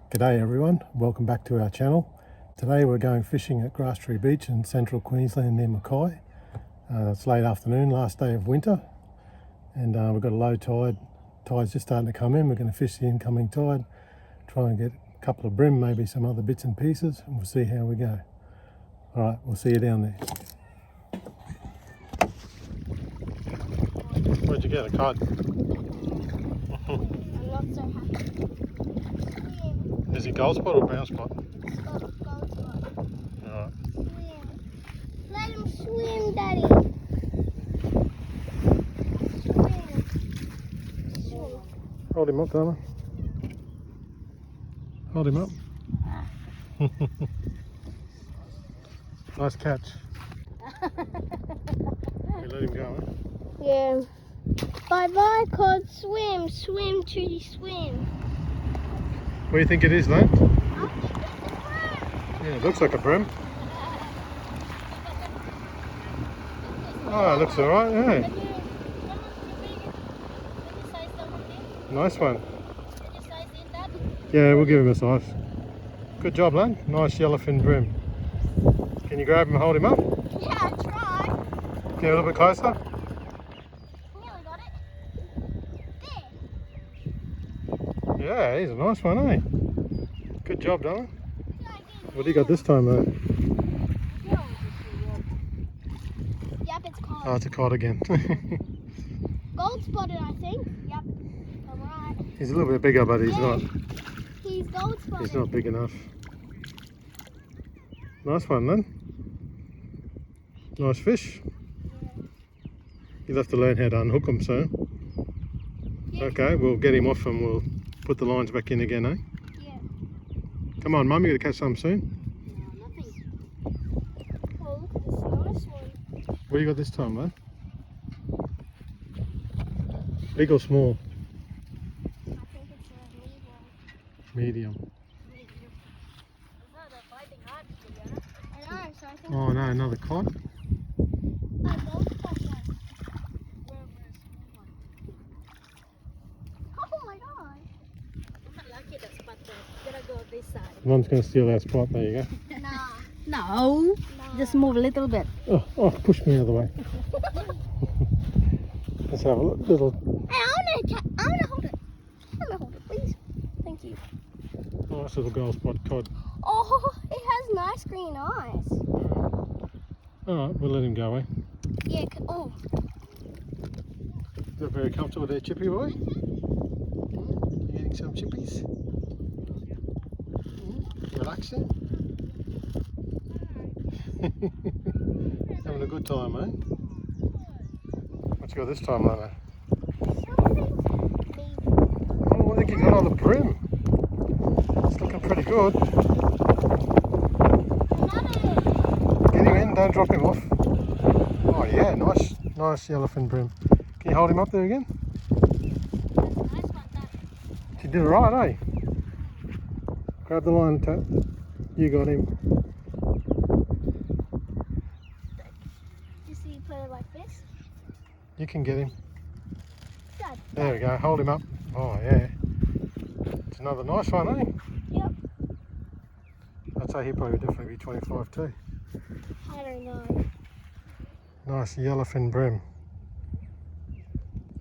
G'day everyone, welcome back to our channel. Today we're going fishing at Grasstree Beach in central Queensland near Mackay. It's late afternoon, last day of winter, and we've got a low tide. Tide's just starting to come in. We're going to fish the incoming tide, try and get a couple of bream, maybe some other bits and pieces, and we'll see how we go. Alright, we'll see you down there. Where'd you get a cod? I'm not so happy. Is it gold spot or brown spot? Gold spot. Alright. Swim. Let him swim, Daddy. Swim. Hold him up, darling. Hold him up. Nice catch. You let him go, eh? Yeah. Bye bye, cod. Swim, swim, Trudy, swim. What do you think it is, Lane? I think it's a bird. Yeah, it looks like a bream. Oh, it looks alright, yeah. Nice one. Yeah, we'll give him a size. Good job, Lane. Nice yellowfin bream. Can you grab him and hold him up? Yeah, I'll try. Get a little bit closer. Nearly got it. There. Yeah, he's a nice one, eh? Good job, darling. What do you got this time, though? Yep, it's cod. Oh, it's a cod again. Gold spotted, I think. Yep. I'm right. He's a little bit bigger, but he's not. He's gold spotted. He's not big enough. Nice one, then. Nice fish. You'll have to learn how to unhook them soon. Okay, we'll get him off and we'll put the lines back in again, eh? Yeah. Come on, Mum, you gotta catch some soon. No, nothing. Oh, look at this nice one. What do you got this time, man? Big or small? I think it's a medium. Medium. I know, so I think Oh no, another cod. a gold spotted. Oh my god. I'm not lucky that spot there. Gotta go this side. Mum's gonna steal our spot. There you go. Nah. No, just move a little bit. Oh, push me out of the way. Let's have a little. Hey, I wanna hold it. I wanna hold it, please. Thank you. Nice little gold spot cod. Oh, it has nice green eyes. Alright, we'll let him go, eh? Yeah, oh. You're very comfortable there, Chippy boy? You getting some chippies? Relaxing? Having a good time, eh? What you got this time, Lana? Oh, I think you got all the bream. It's looking pretty good. Get him in, don't drop him off. Oh yeah, nice yellowfin bream. Can you hold him up there again? She did it right, eh? Grab the line, Tat. You got him. You see you put it like this? You can get him. Dad. There we go, hold him up. Oh yeah. It's another nice one, eh? Yep. I'd say he'd probably definitely be 25 too. I don't know. Nice yellowfin bream.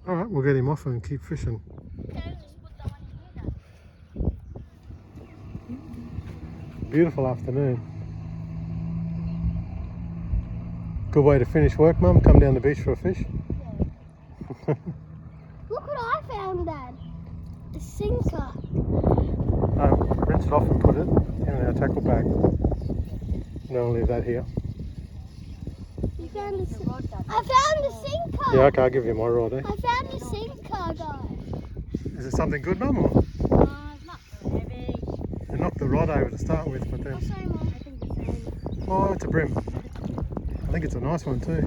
Alright, we'll get him off and keep fishing. Can I just put that one in here? Beautiful afternoon. Good way to finish work, Mum. Come down the beach for a fish. Yeah. Look what I found, Dad. A sinker. Rinse it off and put it in our tackle bag. No, I'll leave that here. You found a sinker. I found a sinker. Yeah, okay, I'll give you my rod, eh? I found a sinker, guys. Is it something good, Mum? Or It's not so heavy. you knocked the rod over to start with, but then... Sorry, Mum. I think the same. Oh, it's a bream. I think it's a nice one too.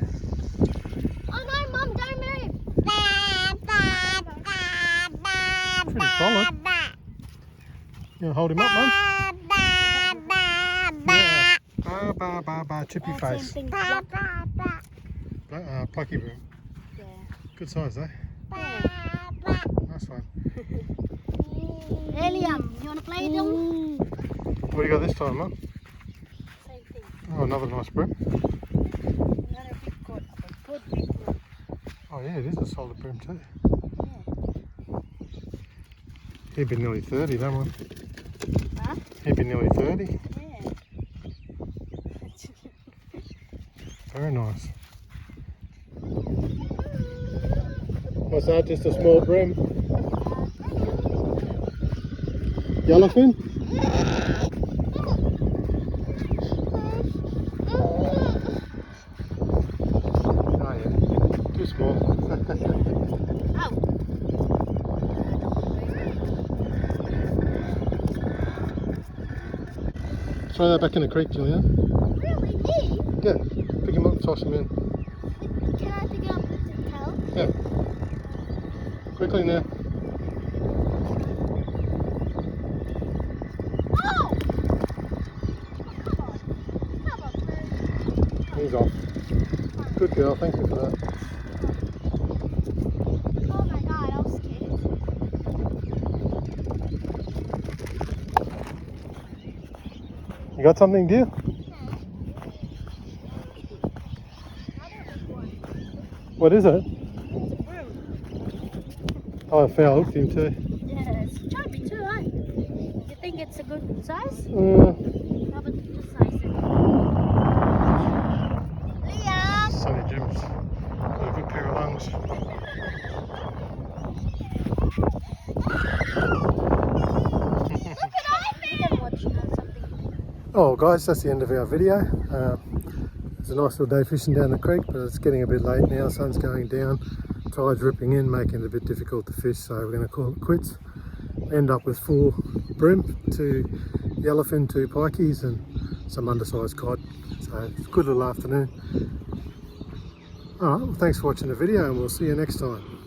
Oh no, Mum, don't move. Pretty solid. You want to hold him up, Mum? Yeah. Chippy face. Same thing. Plucky bream. Yeah. Good size, eh? Yeah. Nice one. Helium, you wanna play them? What do you got this time, Mum? Same thing. Oh, another nice bream. Another big cod. A good big one. Oh yeah, it is a solid bream too. Yeah. He'd be nearly 30, that one. Huh? He'd be nearly 30. Yeah. Very nice. What's that? Just a small bream? Yellowfin? Oh yeah, too small. Ow. Throw that back in the creek, Julian. Really? Me? Yeah, pick him up and toss him in. Can I pick it up with the tail? Yeah. Quickly now. Oh! Come on, man. He's off. Good girl, thank you for that. Oh my god, I was scared. You got something, dear? What is it? It's a broom. Oh, I found hooked him too. Yeah, it's chubby too, huh? You think it's a good size? Uh, How about this size then? Liam! Sonny Jim's got a good pair of lungs. We can watch something. Oh guys, that's the end of our video. It's a nice little day fishing down the creek, but it's getting a bit late now. Sun's going down, tide's ripping in, making it a bit difficult to fish, so we're going to call it quits. End up with 4 bream, 2 yellowfin, 2 pikeys and some undersized cod. So it's a good little afternoon. Alright, well, thanks for watching the video and we'll see you next time.